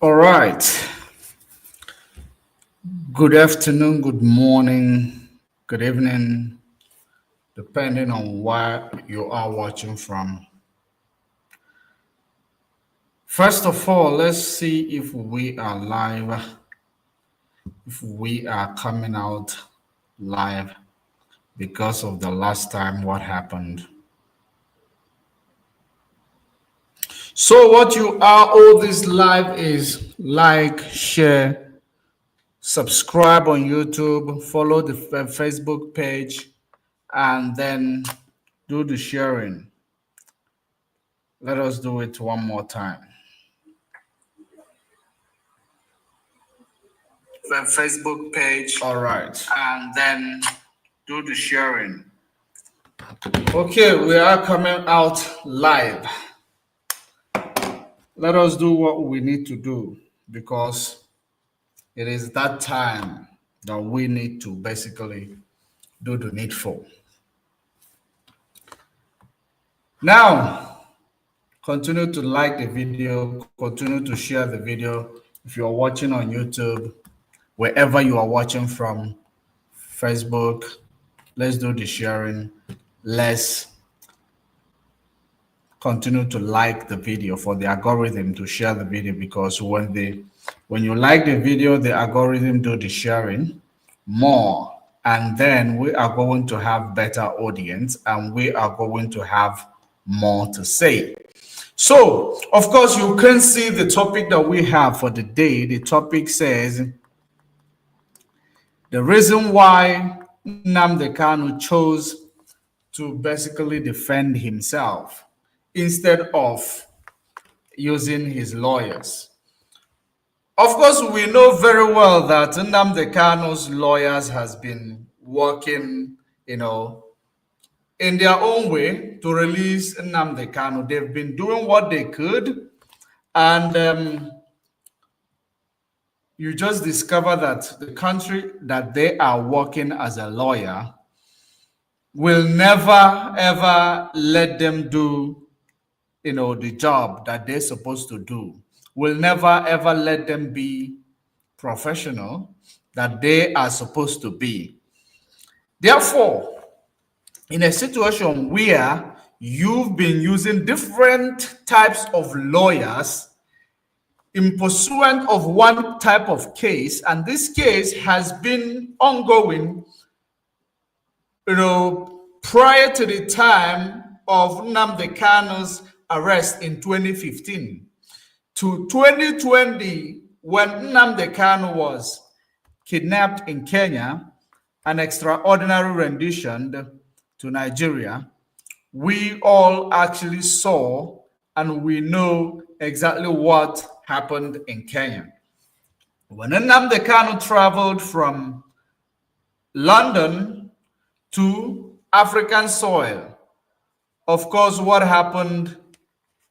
All right. Good afternoon, good morning, good evening, depending on where you are watching from. First of all, let's see if we are live, if we are coming out live because of the last time what happened. So, what you are all this live is like, share, subscribe on YouTube, follow the Facebook page, and then do the sharing. Let us do it one more time. The Facebook page. All right. And then do the sharing. Okay, we are coming out live. Let us do what we need to do because it is that time that we need to basically do the needful. Now, continue to like the video, continue to share the video. If you're watching on YouTube, wherever you are watching from, Facebook, let's do the sharing. Let's continue to like the video for the algorithm to share the video, because when you like the video, the algorithm do the sharing more, and then we are going to have better audience and we are going to have more to say. So, of course, you can see the topic that we have for the day. The topic says the reason why Nnamdi Kanu chose to basically defend himself instead of using his lawyers. Of course, we know very well that Nnamdi Kanu's lawyers has been working, in their own way to release Nnamdi Kanu. They've been doing what they could, and you just discover that the country that they are working as a lawyer will never ever let them do the job that they're supposed to do, will never ever let them be professional that they are supposed to be. Therefore, in a situation where you've been using different types of lawyers in pursuant of one type of case, and this case has been ongoing, prior to the time of Nnamdi Kanu's arrest in 2015 to 2020, when Nnamdi Kanu was kidnapped in Kenya, an extraordinary rendition to Nigeria, we all actually saw and we know exactly what happened in Kenya. When Nnamdi Kanu traveled from London to African soil, of course, what happened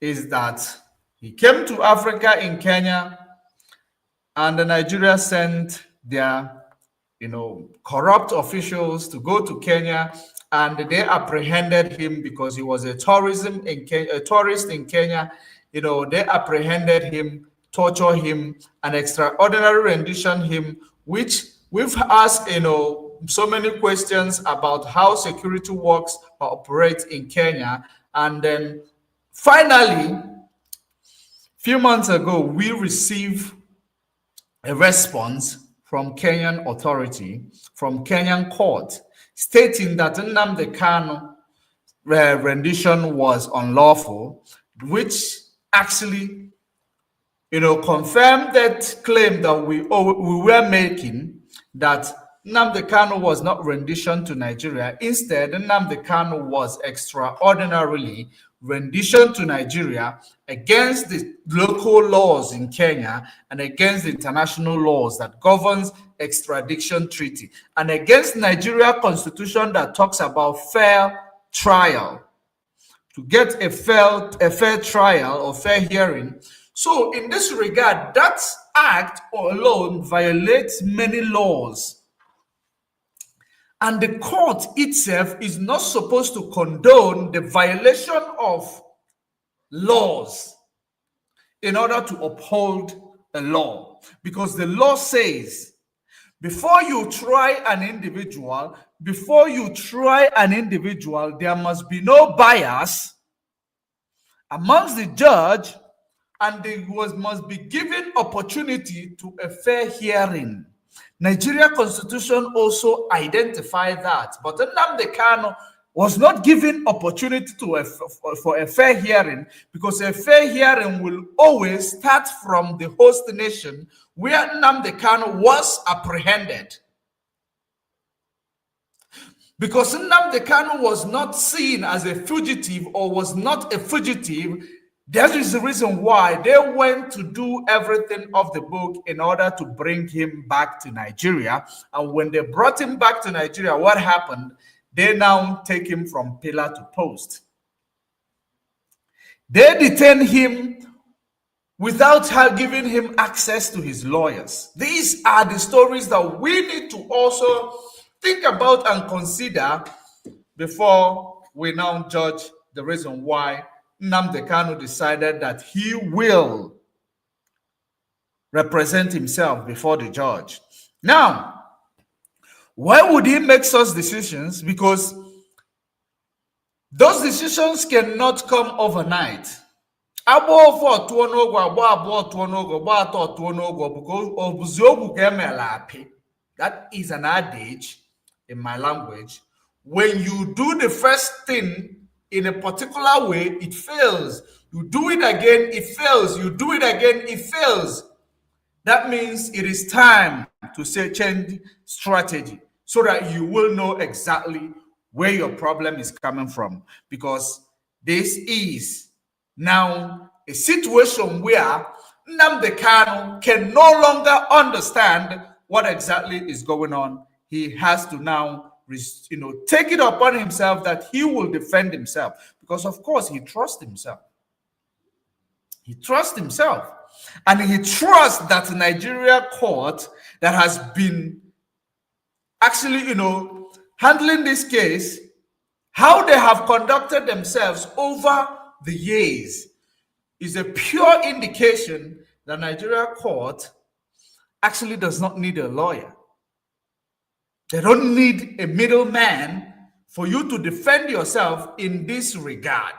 is that he came to Africa in Kenya, and the Nigeria sent their, corrupt officials to go to Kenya, and they apprehended him because he was a tourist in Kenya. They apprehended him, tortured him, an extraordinary rendition him, which we've asked, so many questions about how security works or operates in Kenya. And then finally, a few months ago, we received a response from Kenyan authority, from Kenyan court, stating that Nnamdi Kanu rendition was unlawful, which actually, confirmed that claim that we were making, that Nnamdi Kanu was not rendition to Nigeria. Instead, Nnamdi Kanu was extraordinarily rendition to Nigeria against the local laws in Kenya and against the international laws that governs extradition treaty and against Nigeria constitution that talks about fair trial, to get a fair trial or fair hearing. So in this regard, that act alone violates many laws. And the court itself is not supposed to condone the violation of laws in order to uphold a law, because the law says before you try an individual, there must be no bias amongst the judge, and they must be given opportunity to a fair hearing. Nigeria Constitution also identified that, but Nnamdi Kanu was not given opportunity for a fair hearing, because a fair hearing will always start from the host nation where Nnamdi Kanu was apprehended. Because Nnamdi Kanu was not seen as a fugitive, or was not a fugitive, that is the reason why they went to do everything off the book in order to bring him back to Nigeria. And when they brought him back to Nigeria, what happened? They now take him from pillar to post. They detain him without giving him access to his lawyers. These are the stories that we need to also think about and consider before we now judge the reason why Nnamdi Kanu decided that he will represent himself before the judge. Now, why would he make such decisions? Because those decisions cannot come overnight. That is an adage in my language. When you do the first thing in a particular way, it fails. You do it again, it fails. You do it again, it fails. That means it is time to change strategy, so that you will know exactly where your problem is coming from. Because this is now a situation where Nnamdi Kanu can no longer understand what exactly is going on. He has to now, take it upon himself that he will defend himself, because of course he trusts himself. He trusts himself, and he trusts that the Nigeria court that has been actually, handling this case, how they have conducted themselves over the years, is a pure indication that Nigeria court actually does not need a lawyer. They don't need a middleman for you to defend yourself in this regard.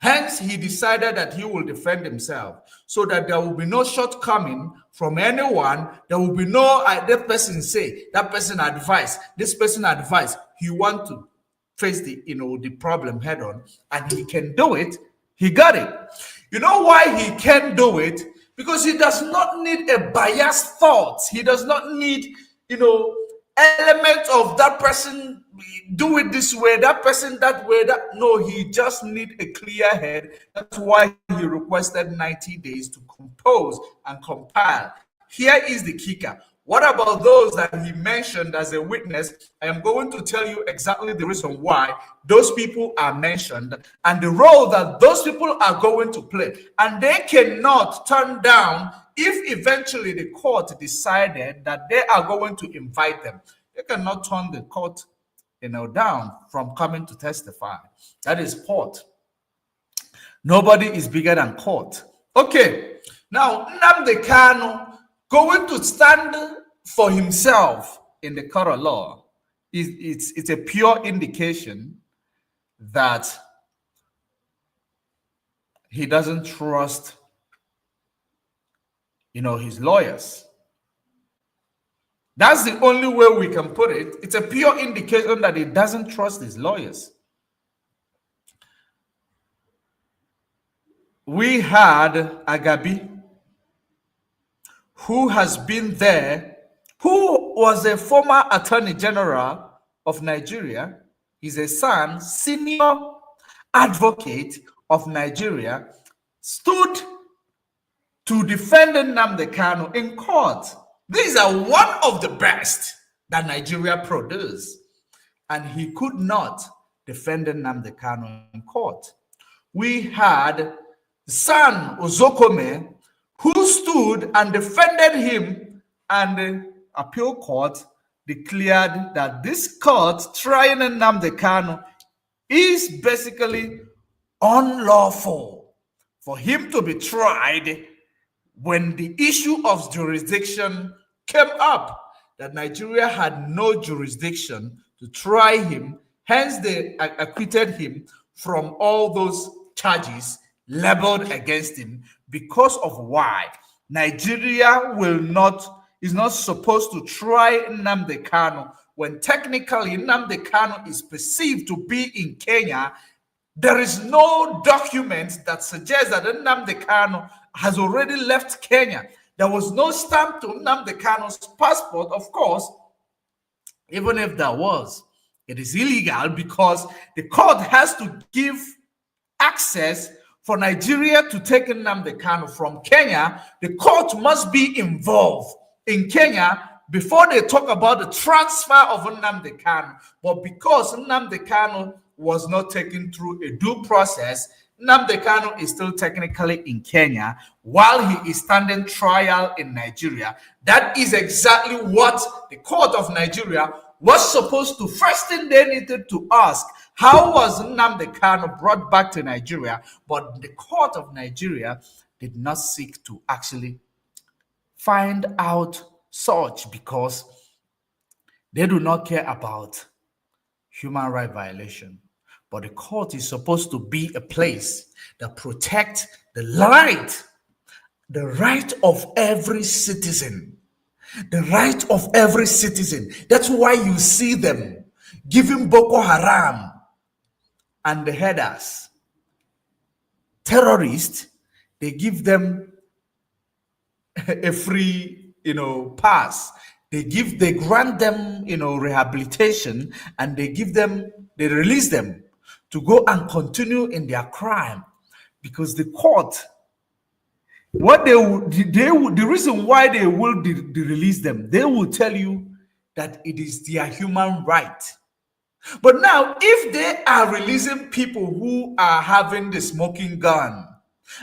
Hence, he decided that he will defend himself, so that there will be no shortcoming from anyone. There will be no, that person say, that person advise, this person advise. He want to face the problem head on, and he can do it. He got it. You know why he can do it? Because he does not need a biased thought. He does not need, element of that person do it this way, that person that way. No, he just need a clear head. That's why he requested 90 days to compose and compile. Here is the kicker. What about those that he mentioned as a witness? I am going to tell you exactly the reason why those people are mentioned and the role that those people are going to play. And they cannot turn down if eventually the court decided that they are going to invite them. They cannot turn the court down from coming to testify. That is court. Nobody is bigger than court. Okay, now Nnamdi Kanu going to stand for himself in the court of law it's a pure indication that he doesn't trust his lawyers. That's the only way we can put it. It's a pure indication that he doesn't trust his lawyers. We had Agabi, who has been there, who was a former Attorney General of Nigeria. He's a son, senior advocate of Nigeria, stood to defend Nnamdi Kanu in court. These are one of the best that Nigeria produced, and he could not defend Nnamdi Kanu in court. We had son Ozokome, who stood and defended him, and the appeal court declared that this court trying Nnamdi Kanu is basically unlawful for him to be tried when the issue of jurisdiction came up, that Nigeria had no jurisdiction to try him. Hence, they acquitted him from all those charges leveled against him. Because of why? Nigeria is not supposed to try Nnamdi Kanu when technically Nnamdi Kanu is perceived to be in Kenya. There is no document that suggests that Nnamdi Kanu has already left Kenya. There was no stamp to Nnamdi Kanu's passport, of course. Even if there was, it is illegal because the court has to give access for Nigeria to take Nnamdi Kanu from Kenya. The court must be involved in Kenya before they talk about the transfer of Nnamdi Kanu. But because Nnamdi Kanu was not taken through a due process, Nnamdi Kanu is still technically in Kenya while he is standing trial in Nigeria. That is exactly what the court of Nigeria was supposed to. First thing they needed to ask, how was Nnamdi Kanu brought back to Nigeria? But the court of Nigeria did not seek to actually find out such because they do not care about human rights violation. But the court is supposed to be a place that protects the right of every citizen. The right of every citizen. That's why you see them giving Boko Haram and the headers, terrorists, they give them a free, pass. They grant them, rehabilitation, and they release them to go and continue in their crime, because the court, the reason why they will release them, they will tell you that it is their human right. But now, if they are releasing people who are having the smoking gun,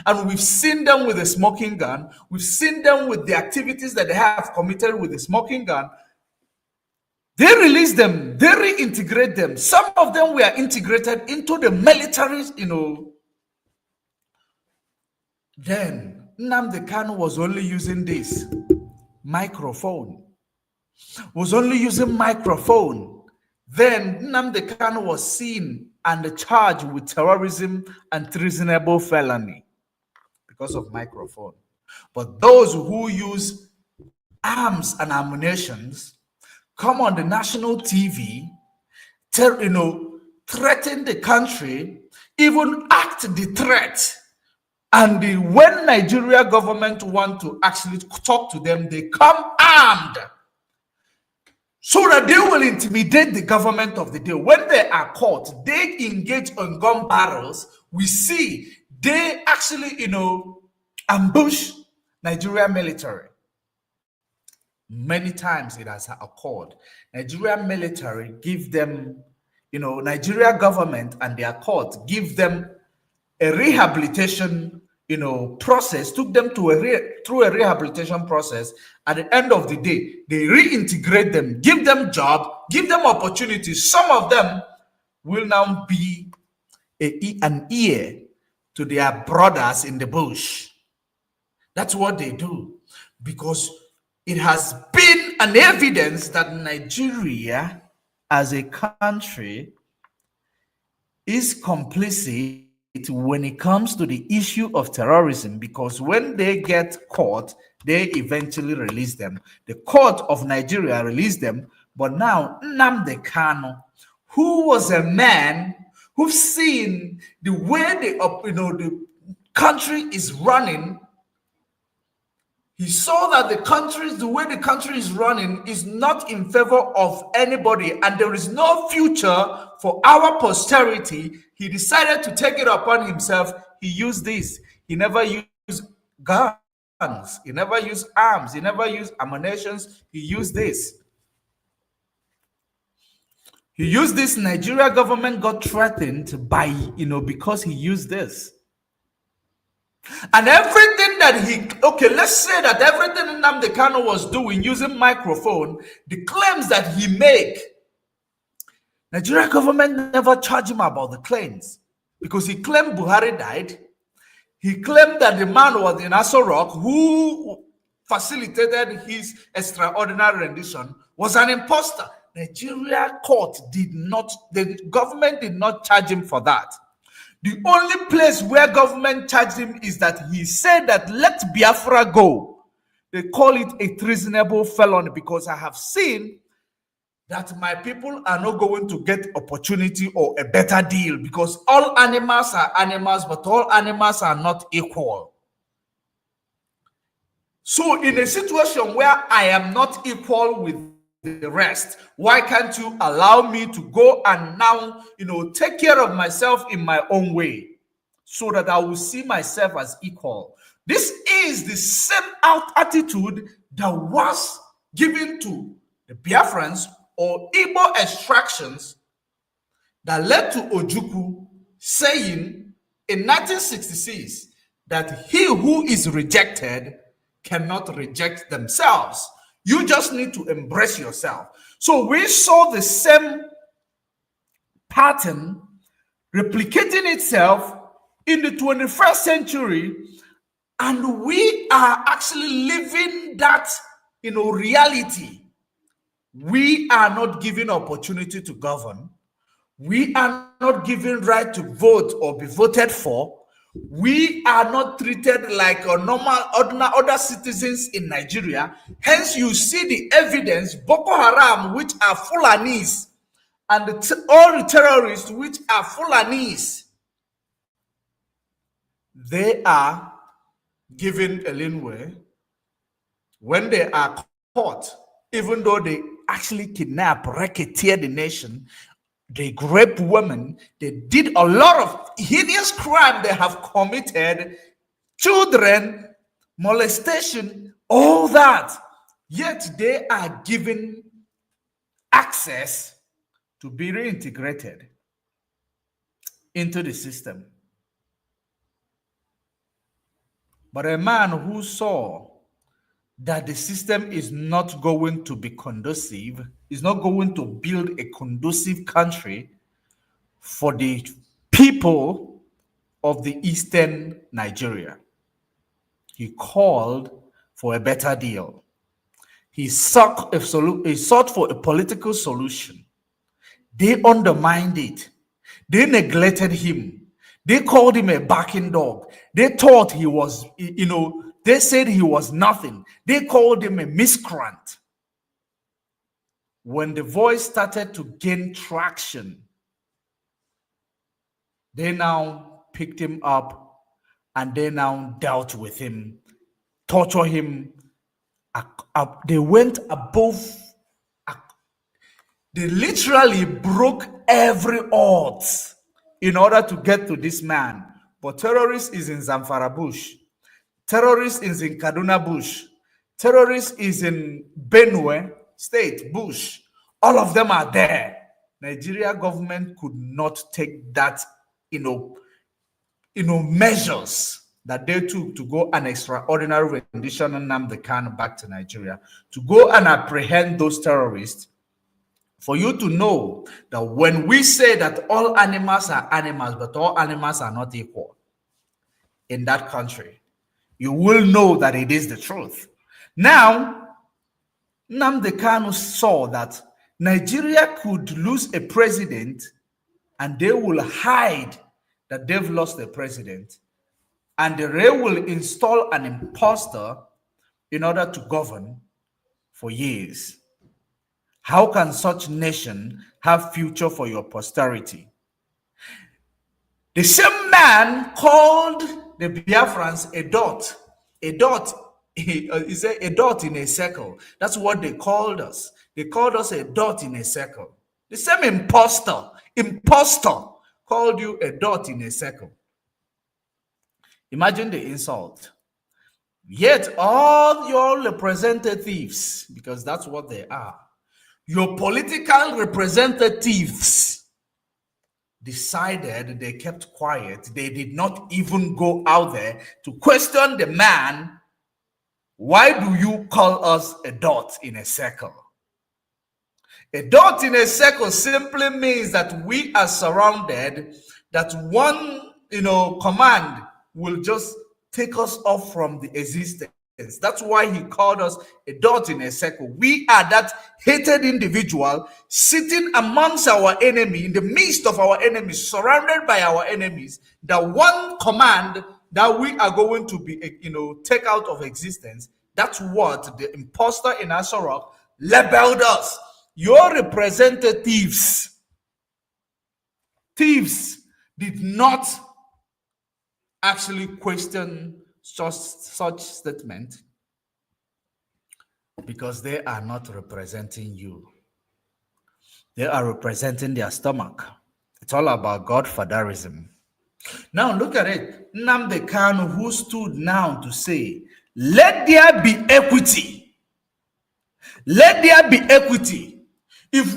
and we've seen them with the smoking gun, we've seen them with the activities that they have committed with the smoking gun, they release them, they reintegrate them. Some of them were integrated into the military, Then Nnamdi Kanu was only using this microphone. Then Nnamdi Kanu was seen and charged with terrorism and treasonable felony because of microphone. But those who use arms and ammunitions come on the national TV, threaten the country, even act the threat. And when Nigeria government want to actually talk to them, they come armed so that they will intimidate the government of the day. When they are caught, they engage on gun barrels. We see they actually, ambush Nigeria military. Many times it has occurred. Nigeria military give them, Nigeria government and their court give them a rehabilitation, process, took them through a rehabilitation process. At the end of the day, they reintegrate them, give them job, give them opportunities. Some of them will now be an ear to their brothers in the bush. That's what they do, because it has been an evidence that Nigeria as a country is complicit when it comes to the issue of terrorism, because when they get caught, they eventually release them. The court of Nigeria released them, but now Nnamdi Kanu, who was a man who's seen the way the country is running, he saw that the way the country is running is not in favor of anybody, and there is no future for our posterity. He decided to take it upon himself. He used this. He never used guns. He never used arms. He never used ammunitions. He used this. He used this. Nigeria government got threatened by, because he used this. And everything that let's say that everything Nnamdi Kanu was doing using microphone, the claims that he made, Nigeria government never charged him about the claims, because he claimed Buhari died. He claimed that the man was in Aso Rock who facilitated his extraordinary rendition was an imposter. Nigeria court did not, the government did not charge him for that. The only place where government charged him is that he said that let Biafra go. They call it a treasonable felony because I have seen that my people are not going to get opportunity or a better deal because all animals are animals, but all animals are not equal. So in a situation where I am not equal with the rest, why can't you allow me to go and now, take care of myself in my own way so that I will see myself as equal? This is the same attitude that was given to the Biafrans or Igbo extractions that led to Ojukwu saying in 1966 that he who is rejected cannot reject themselves. You just need to embrace yourself. So we saw the same pattern replicating itself in the 21st century, and we are actually living that reality. We are not given opportunity to govern. We are not given right to vote or be voted for. We are not treated like a normal other citizens in Nigeria. Hence, you see the evidence: Boko Haram, which are Fulanis, and all the terrorists, which are Fulanis, they are given a leeway when they are caught, even though they actually kidnap, racketeer the nation. They rape women. They did a lot of hideous crime they have committed, children, molestation, all that. Yet they are given access to be reintegrated into the system. But a man who saw that the system is not going to be conducive, is not going to build a conducive country for the people of the eastern Nigeria. He called for a better deal. He sought for a political solution. They undermined it. They neglected him. They called him a barking dog. They thought he was, they said he was nothing. They called him a miscreant. When the voice started to gain traction, they now picked him up and they now dealt with him, torture him. They went above. They literally broke every odds in order to get to this man. But terrorist is in Zamfara bush. Terrorist is in Kaduna bush. Terrorist is in Benue state bush. All of them are there. Nigeria government could not take that, measures that they took to go an extraordinary rendition on Nnamdi Kanu back to Nigeria, to go and apprehend those terrorists. For you to know that when we say that all animals are animals, but all animals are not equal in that country, you will know that it is the truth. Now, Nnamdi Kanu saw that Nigeria could lose a president and they will hide that they've lost a president, and they will install an imposter in order to govern for years. How can such nation have future for your posterity? The same man called the Biafrans a dot. A dot, he said a dot in a circle. That's what they called us. They called us a dot in a circle. The same imposter called you a dot in a circle. Imagine the insult. Yet all your representatives, because that's what they are, your political representatives decided, they kept quiet. They did not even go out there to question the man. Why do you call us a dot in a circle? A dot in a circle simply means that we are surrounded, that one, command will just take us off from the existence. That's why he called us a dot in a circle. We are that hated individual sitting amongst our enemy, in the midst of our enemies, surrounded by our enemies. The one command that we are going to be, take out of existence. That's what the imposter in Asorok labeled us. Your representatives, thieves, did not actually question such statement because they are not representing you. They are representing their stomach. It's all about godfatherism. Now look at it. Nnamdi Kanu, who stood now to say, let there be equity. Let there be equity. If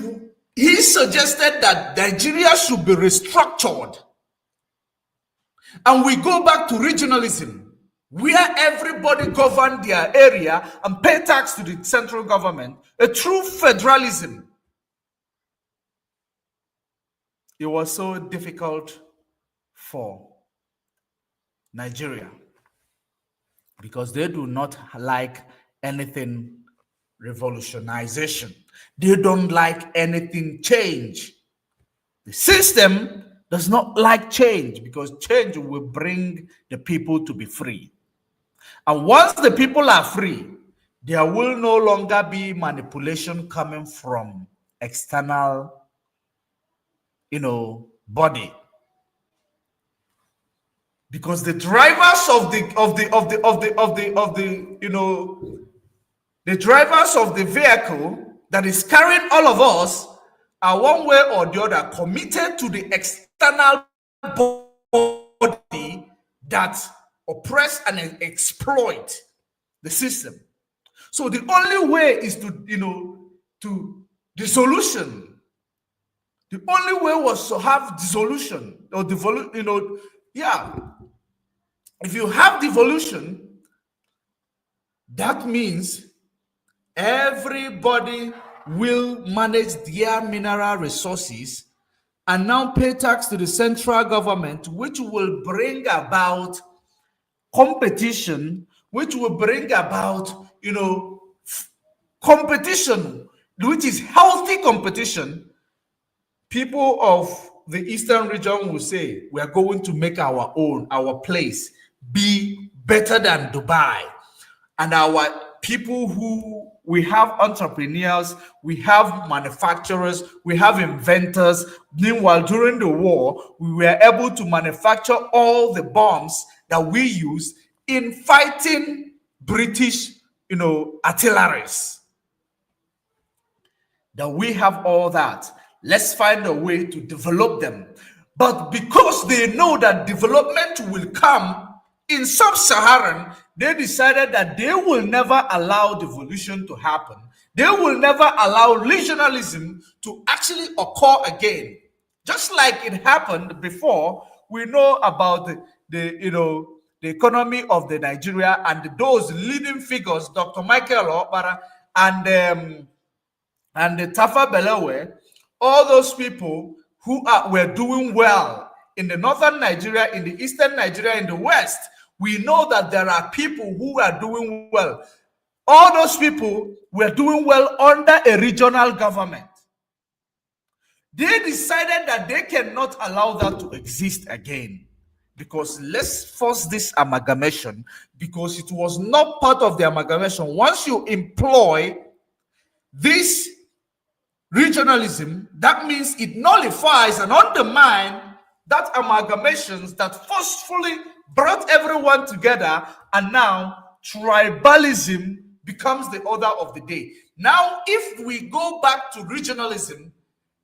he suggested that Nigeria should be restructured and we go back to regionalism, where everybody govern their area and pay tax to the central government, a true federalism, it was so difficult for Nigeria because they do not like anything revolutionization. They don't like anything change. The system does not like change because change will bring the people to be free. And once the people are free, there will no longer be manipulation coming from external, body. Because the drivers the drivers of the vehicle that is carrying all of us are one way or the other committed to the external body that oppress and exploit the system. So the only way is to the solution. The only way was to have dissolution or if you have devolution, that means everybody will manage their mineral resources and now pay tax to the central government, which will bring about competition, which will bring about, competition, which is healthy competition. People of the Eastern region will say, we are going to make our place be better than Dubai. And our people we have entrepreneurs, we have manufacturers, we have inventors. Meanwhile, during the war, we were able to manufacture all the bombs that we used in fighting British, artilleries. That we have all that. Let's find a way to develop them. But because they know that development will come in sub-Saharan, they decided that they will never allow devolution to happen. They will never allow regionalism to actually occur again. Just like it happened before, we know about the economy of the Nigeria and those leading figures, Dr. Michael Okpara and the Tafa Belewe, all those people who were doing well in the northern Nigeria, in the eastern Nigeria, in the west. We know that there are people who are doing well. All those people were doing well under a regional government. They decided that they cannot allow that to exist again. Because let's force this amalgamation, because it was not part of the amalgamation. Once you employ this regionalism, that means it nullifies and undermines that amalgamations that forcefully brought everyone together, and now tribalism becomes the order of the day. Now, if we go back to regionalism,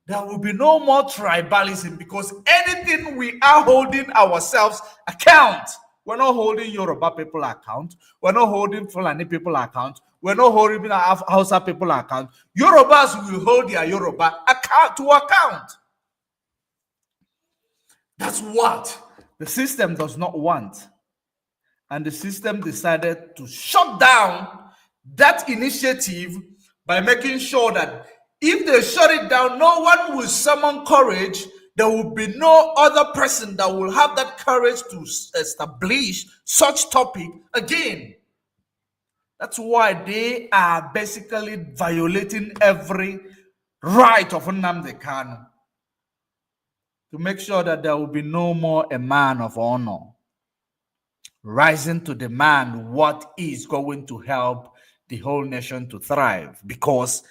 there will be no more tribalism, because anything we are holding ourselves account. We're not holding Yoruba people account. We're not holding Fulani people account. We're not holding Hausa people account. Yorubas will hold their Yoruba account. That's what the system does not want. And the system decided to shut down that initiative by making sure that if they shut it down, no one will summon courage there will be no other person that will have that courage to establish such topic again. That's why they are basically violating every right of Nnamdi Kanu to make sure that there will be no more a man of honor rising to demand what is going to help the whole nation to thrive, because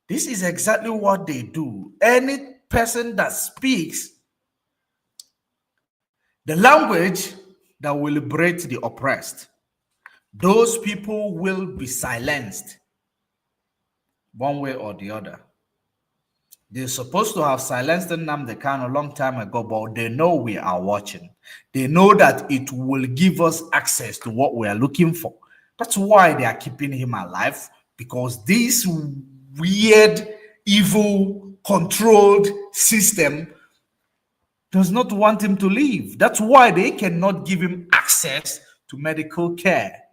this is exactly what they do. Any person that speaks the language that will liberate the oppressed, those people will be silenced one way or the other. They're supposed to have silenced Nnamdi Kanu a long time ago, but they know we are watching. They know that it will give us access to what we are looking for. That's why they are keeping him alive, because this weird, evil, controlled system does not want him to leave. That's why they cannot give him access to medical care.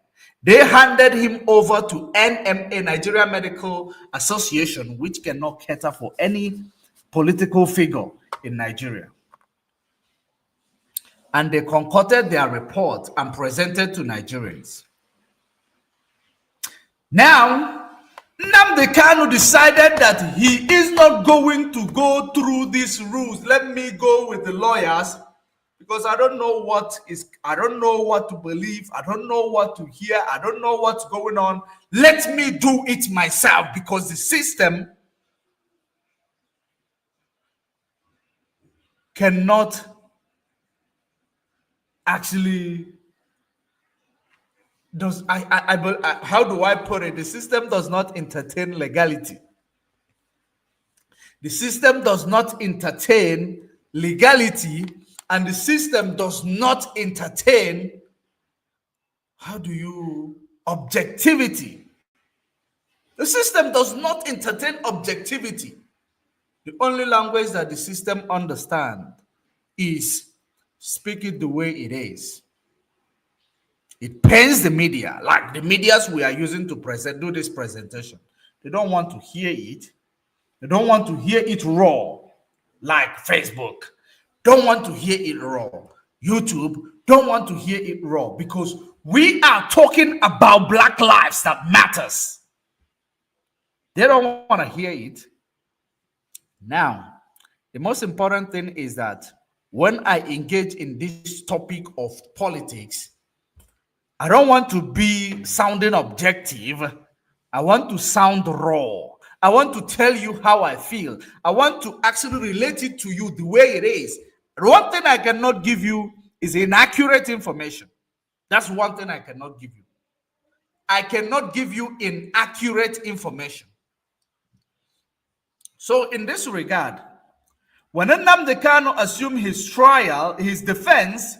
They handed him over to NMA, Nigeria Medical Association, which cannot cater for any political figure in Nigeria. And they concocted their report and presented to Nigerians. Now, Nnamdi Kanu decided that he is not going to go through these rules. Let me go with the lawyers, because I don't know what to believe. I don't know what to hear. I don't know what's going on. Let me do it myself, because the system cannot actually how do I put it? The system does not entertain legality. The system does not entertain legality, and the system does not entertain, objectivity. The system does not entertain objectivity. The only language that the system understands is speak it the way it is. It pains the media, like the medias we are using to do this presentation. They don't want to hear it. They don't want to hear it raw, like Facebook. Don't want to hear it raw. YouTube don't want to hear it raw, because we are talking about Black lives that matters. They don't want to hear it. Now, the most important thing is that when I engage in this topic of politics, I don't want to be sounding objective. I want to sound raw. I want to tell you how I feel. I want to actually relate it to you the way it is. One thing I cannot give you is inaccurate information. That's one thing I cannot give you. I cannot give you inaccurate information. So in this regard, when Nnamdi Kanu assumed his trial, his defense,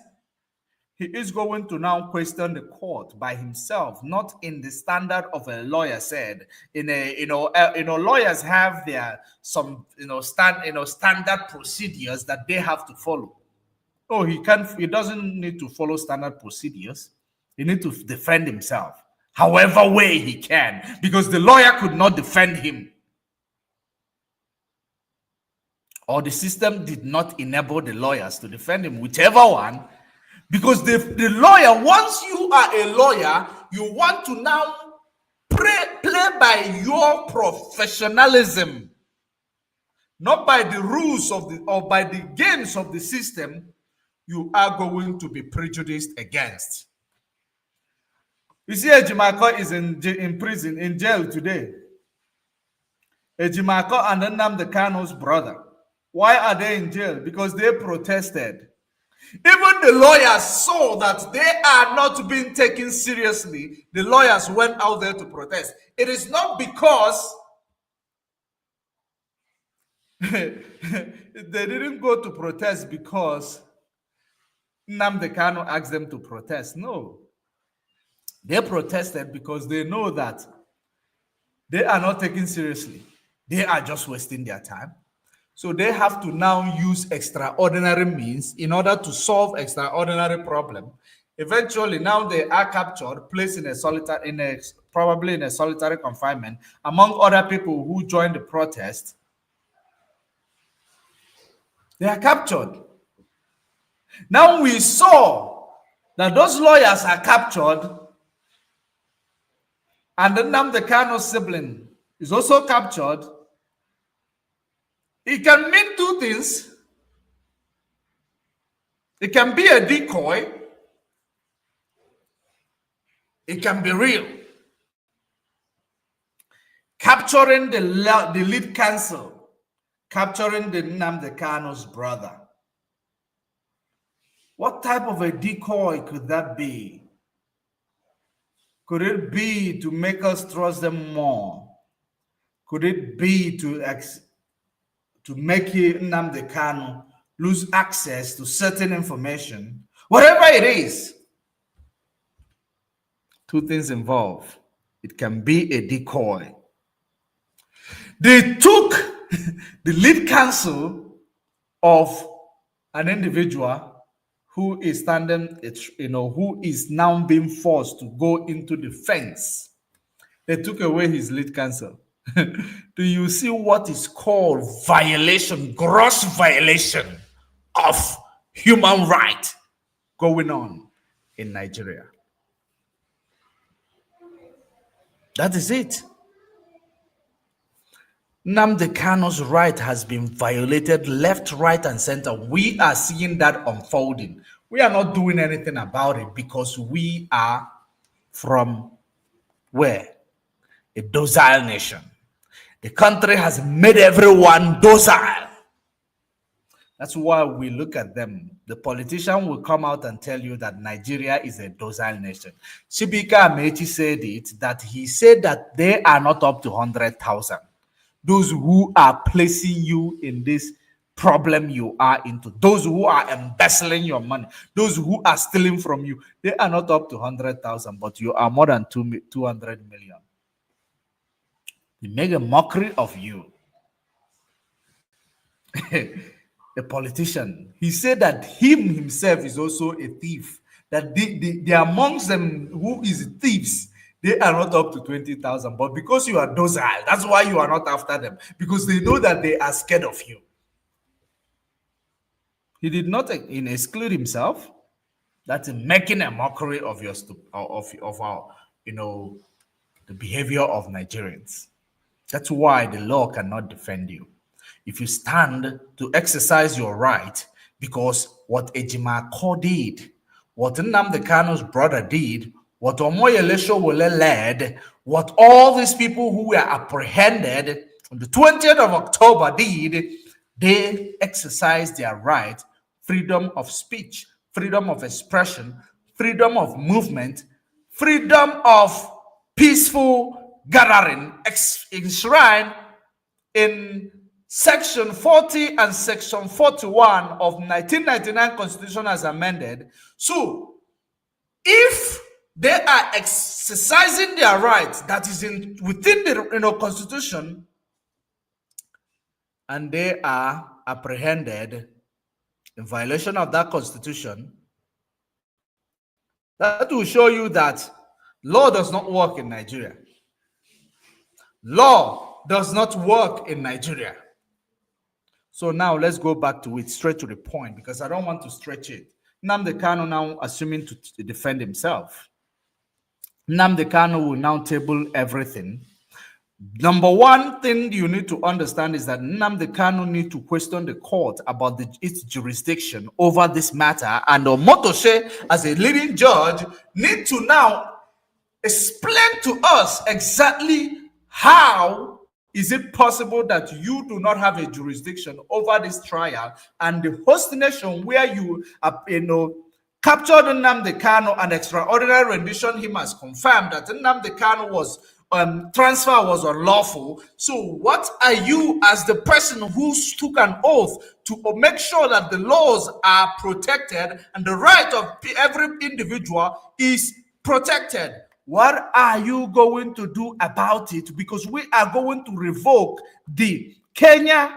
he is going to now question the court by himself, not in the standard of a lawyer said. Lawyers have their standard procedures that they have to follow. Oh, he doesn't need to follow standard procedures. He needs to defend himself however way he can, because the lawyer could not defend him. Or the system did not enable the lawyers to defend him, whichever one. Because the lawyer, once you are a lawyer, you want to now play by your professionalism, not by the rules or by the games of the system. You are going to be prejudiced against. You see, Ejimako is in prison, in jail today. Ejimako and Nnamdi Kanu's brother. Why are they in jail? Because they protested. Even the lawyers saw that they are not being taken seriously. The lawyers went out there to protest. It is not because they didn't go to protest because Nnamdi Kanu asked them to protest. No. They protested because they know that they are not taken seriously. They are just wasting their time. So they have to now use extraordinary means in order to solve extraordinary problem. Eventually, now they are captured, placed in probably in a solitary confinement among other people who joined the protest. They are captured. Now we saw that those lawyers are captured, and the Nnamdi Kanu sibling is also captured. It can mean two things. It can be a decoy. It can be real. Capturing the lead counsel, capturing the Nnamdi Kanu's brother. What type of a decoy could that be? Could it be to make us trust them more? Could it be to make Nnamdi Kanu lose access to certain information? Whatever it is, two things involved. It can be a decoy. They took the lead counsel of an individual who is standing, who is now being forced to go into the fence. They took away his lead counsel. Do you see what is called violation, gross violation of human right going on in Nigeria? That is it. Nnamdi Kanu's right has been violated left, right, and center. We are seeing that unfolding. We are not doing anything about it because we are from where? A docile nation. The country has made everyone docile. That's why we look at them. The politician will come out and tell you that Nigeria is a docile nation. Chibika Amechi said it, that he said that they are not up to 100,000. Those who are placing you in this problem you are into, those who are embezzling your money, those who are stealing from you, they are not up to 100,000, but you are more than 200 million. They make a mockery of you. A politician. He said that him himself is also a thief. That the amongst them who is thieves, they are not up to 20,000. But because you are docile, that's why you are not after them. Because they know that they are scared of you. He did not exclude himself. That's making a mockery of your of our the behavior of Nigerians. That's why the law cannot defend you. If you stand to exercise your right, because what Ejima Ko did, what Nnamdi Kanu's brother did, what Omoyele Sowore led, what all these people who were apprehended on the 20th of October did, they exercised their right, freedom of speech, freedom of expression, freedom of movement, freedom of peaceful gathering, enshrined in Section 40 and Section 41 of 1999 Constitution as amended. So, if they are exercising their rights that is within the Constitution, and they are apprehended in violation of that Constitution, that will show you that law does not work in Nigeria. Law does not work in Nigeria. So now let's go back to it, straight to the point, because I don't want to stretch it. Nnamdi Kanu now assuming to defend himself. Nnamdi Kanu will now table everything. Number one thing you need to understand is that Nnamdi Kanu need to question the court about its jurisdiction over this matter, and Omotoshe, as a leading judge, need to now explain to us exactly how is it possible that you do not have a jurisdiction over this trial, and the host nation where you captured Nnamdi Kanu and extraordinary rendition him has confirmed that Nnamdi Kanu was transfer was unlawful. So what are you, as the person who took an oath to make sure that the laws are protected and the right of every individual is protected? What are you going to do about it? Because we are going to revoke the Kenya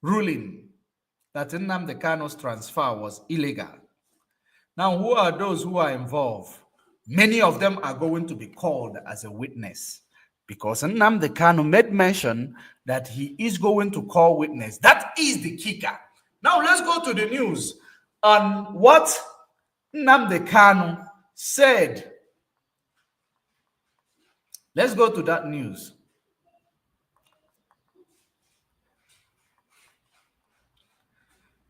ruling that Nnamdi Kanu's transfer was illegal. Now, who are those who are involved? Many of them are going to be called as a witness. because Nnamdi Kanu made mention that he is going to call witness. That is the kicker. Now let's go to the news on what Nnamdi Kanu said. Let's go to that news.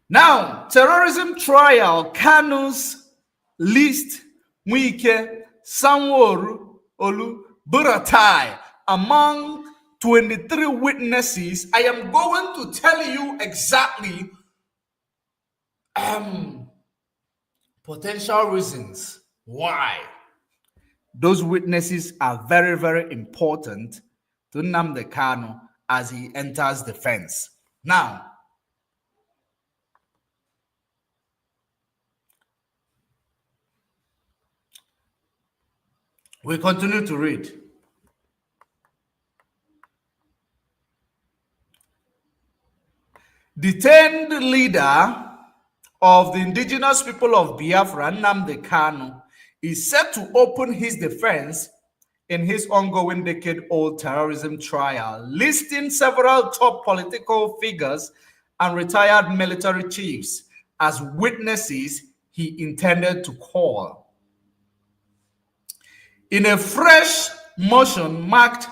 Now, terrorism trial, Kanu's list, Mwike, Sanwo Olu, Buratai, among 23 witnesses. I am going to tell you exactly potential reasons why those witnesses are very, very important to Nnamdi Kanu as he enters the fence. Now, we continue to read. Detained leader of the indigenous people of Biafra, Nnamdi Kanu, is set to open his defense in his ongoing decade-old terrorism trial, listing several top political figures and retired military chiefs as witnesses he intended to call. In a fresh motion marked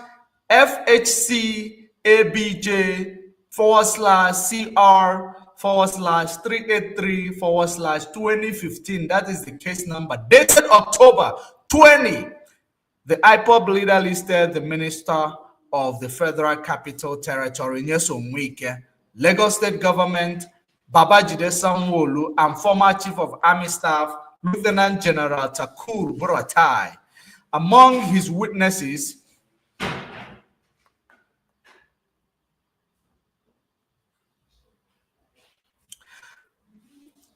FHC ABJ /CR/383/2015, that is the case number, dated October 20, the IPOB leader listed the Minister of the Federal Capital Territory, Nyesom Wike, Lagos State Government, Babajide Sanwo-Olu, and former Chief of Army Staff, Lieutenant General Takur Buratai. Among his witnesses,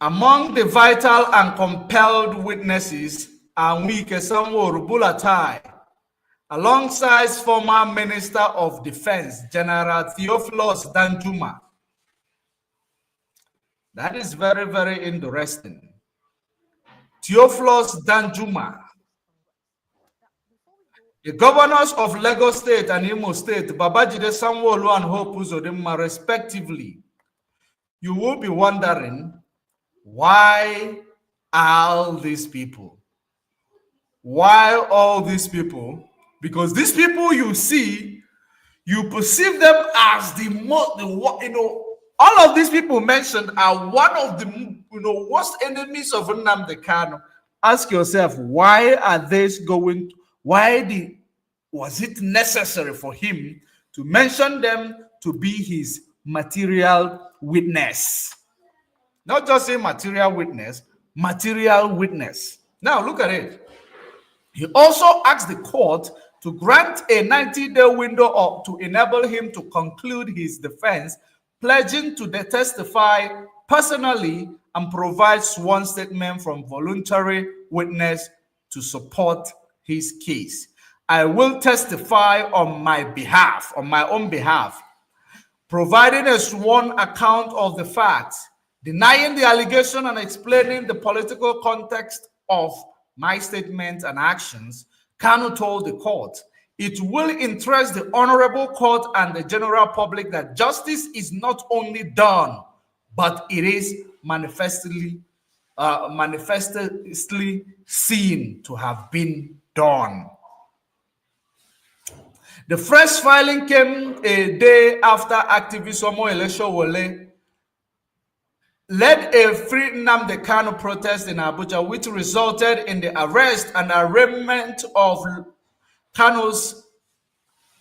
among the vital and compelled witnesses are Wike Sanwo-Olu Buratai, alongside former Minister of Defense, General Theophilus Danjuma. That is very, very interesting. Theophilus Danjuma. The governors of Lagos State and Imo State, Babajide Sanwo-Olu and Hope Uzodinma, respectively. You will be wondering, why all these people? Why all these people? Because these people you see, you perceive them as all of these people mentioned are one of the worst enemies of Nnamdi Kanu. Ask yourself, why are they going? Was it necessary for him to mention them to be his material witness? Not just a material witness, material witness. Now look at it. He also asked the court to grant a 90-day window to enable him to conclude his defense, pledging to testify personally and provide sworn statement from voluntary witness to support his case. I will testify on my own behalf, providing a sworn account of the facts, denying the allegation and explaining the political context of my statements and actions. Kanu told the court, it will interest the honorable court and the general public that justice is not only done, but it is manifestly seen to have been done. The first filing came a day after activist Omoyele Sowore led a Free Nnamdi Kanu protest in Abuja, which resulted in the arrest and arraignment of Kanu's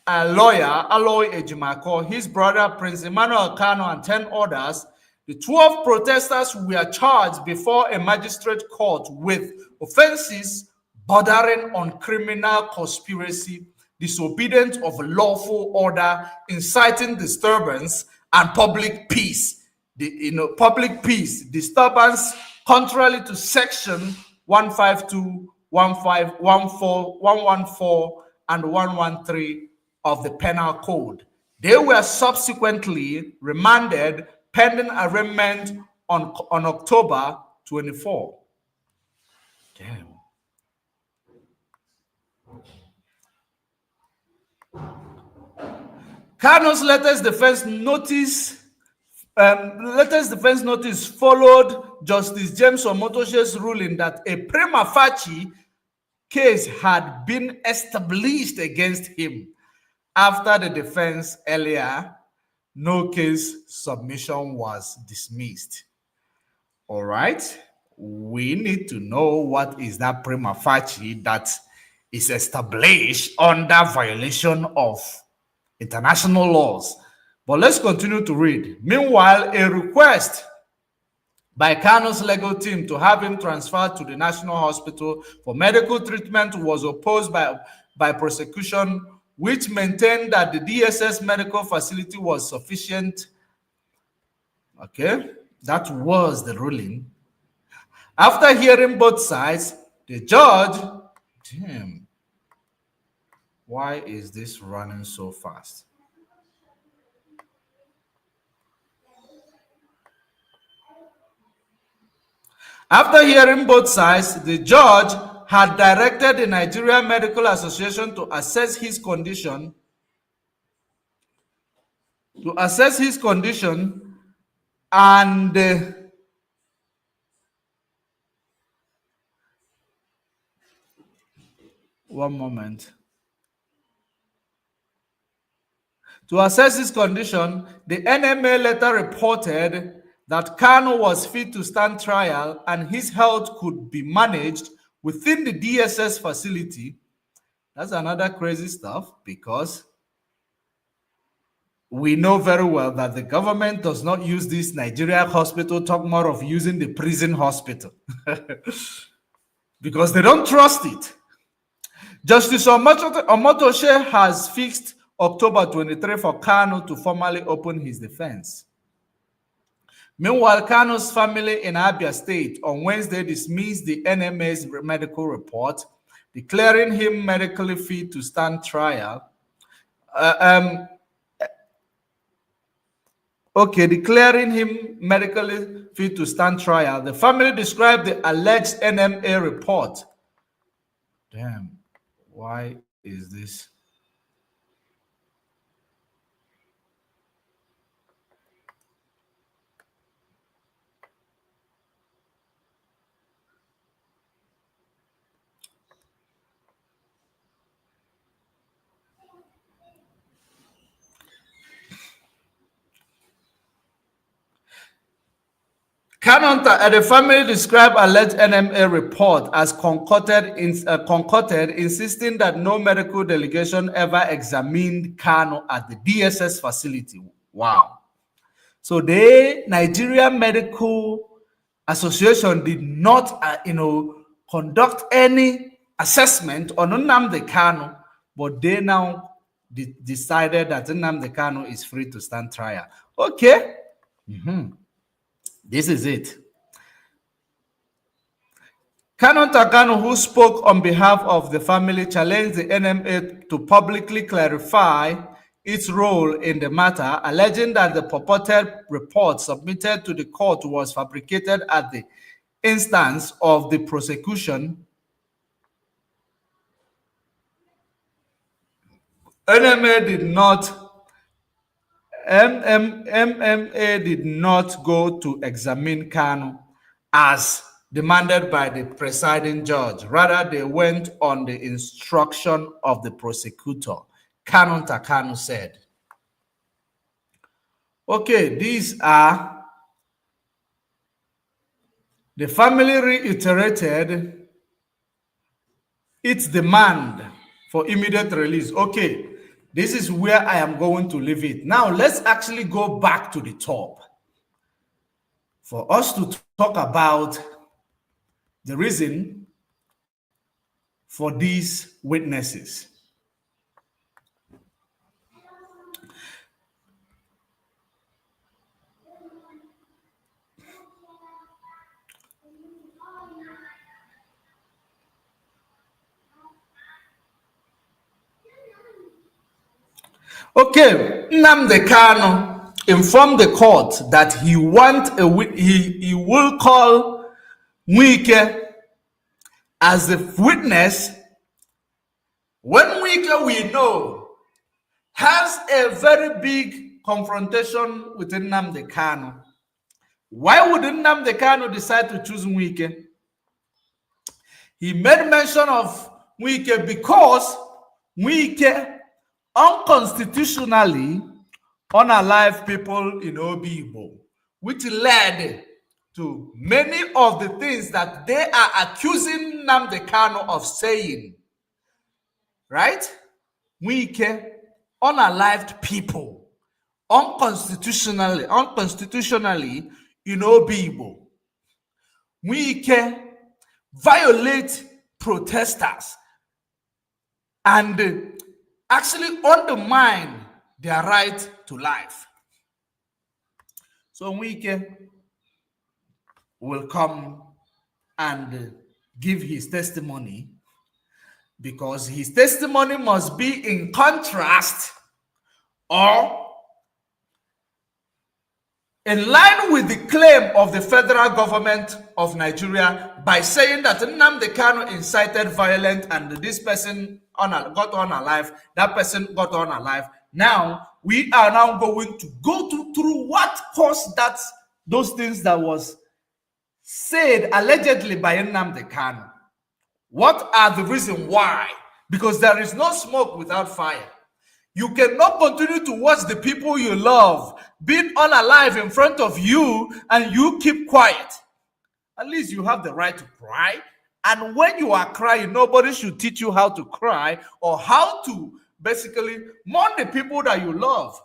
lawyer, Aloy Ejimako, his brother, Prince Emmanuel Kanu, and 10 others. The 12 protesters were charged before a magistrate court with offenses bordering on criminal conspiracy, disobedience of lawful order, inciting disturbance, and public peace. Public peace disturbance, contrary to section 152, 114, and 113 of the Penal Code. They were subsequently remanded pending arraignment on October 24. Damn. Kanu's latest defense notice followed Justice James Omotoshe's ruling that a prima facie case had been established against him. After the defense earlier, no case submission was dismissed. All right, we need to know what is that prima facie that is established under violation of international laws. But let's continue to read. Meanwhile, a request by Kanu's legal team to have him transferred to the National Hospital for medical treatment was opposed by prosecution, which maintained that the DSS medical facility was sufficient. Okay, that was the ruling. After hearing both sides, the judge, damn, why is this running so fast? After hearing both sides, the judge had directed the Nigerian Medical Association to assess his condition. And one moment. To assess his condition, the NMA later reported that Kanu was fit to stand trial and his health could be managed within the DSS facility. That's another crazy stuff, because we know very well that the government does not use this Nigeria hospital, talk more of using the prison hospital because they don't trust it. Justice Omotoshe has fixed October 23 for Kanu to formally open his defense. Meanwhile, Kanu's family in Abia State on Wednesday dismissed the NMA's medical report, declaring him medically fit to stand trial. Declaring him medically fit to stand trial. The family described the alleged NMA report. Damn, why is this? The family described alleged NMA report as concocted, insisting that no medical delegation ever examined Kanu at the DSS facility. Wow. So the Nigerian Medical Association did not, conduct any assessment on Nnamdi Kanu, but they now decided that Nnamdi Kanu is free to stand trial. Okay. This is it. Kanu, who spoke on behalf of the family, challenged the NMA to publicly clarify its role in the matter, alleging that the purported report submitted to the court was fabricated at the instance of the prosecution. MMA did not go to examine Kanu as demanded by the presiding judge. Rather, they went on the instruction of the prosecutor, Kanu said. Okay, these are the family reiterated its demand for immediate release. Okay, this is where I am going to leave it. Now, let's actually go back to the top for us to talk about the reason for these witnesses. Okay, Nnamdi Kanu informed the court that he will call Wike as the witness when Wike, we know, has a very big confrontation with Nnamdi Kanu. Why would Nnamdi Kanu decide to choose Wike? He made mention of Wike because Wike unconstitutionally unalived people in Obibo, which led to many of the things that they are accusing Nnamdi Kanu of saying. Right? Wike unalived people unconstitutionally in Obibo. Wike violate protesters and actually undermine their right to life. So Wike will come and give his testimony, because his testimony must be in contrast or in line with the claim of the federal government of Nigeria by saying that Nnamdi Kanu incited violence and this person got unalive, that person got unalive. Now, we are now going to go through what caused those things that was said allegedly by Nnamdi Kanu. What are the reasons why? Because there is no smoke without fire. You cannot continue to watch the people you love being unalive in front of you and you keep quiet. At least you have the right to cry. And when you are crying, nobody should teach you how to cry or how to basically mourn the people that you love.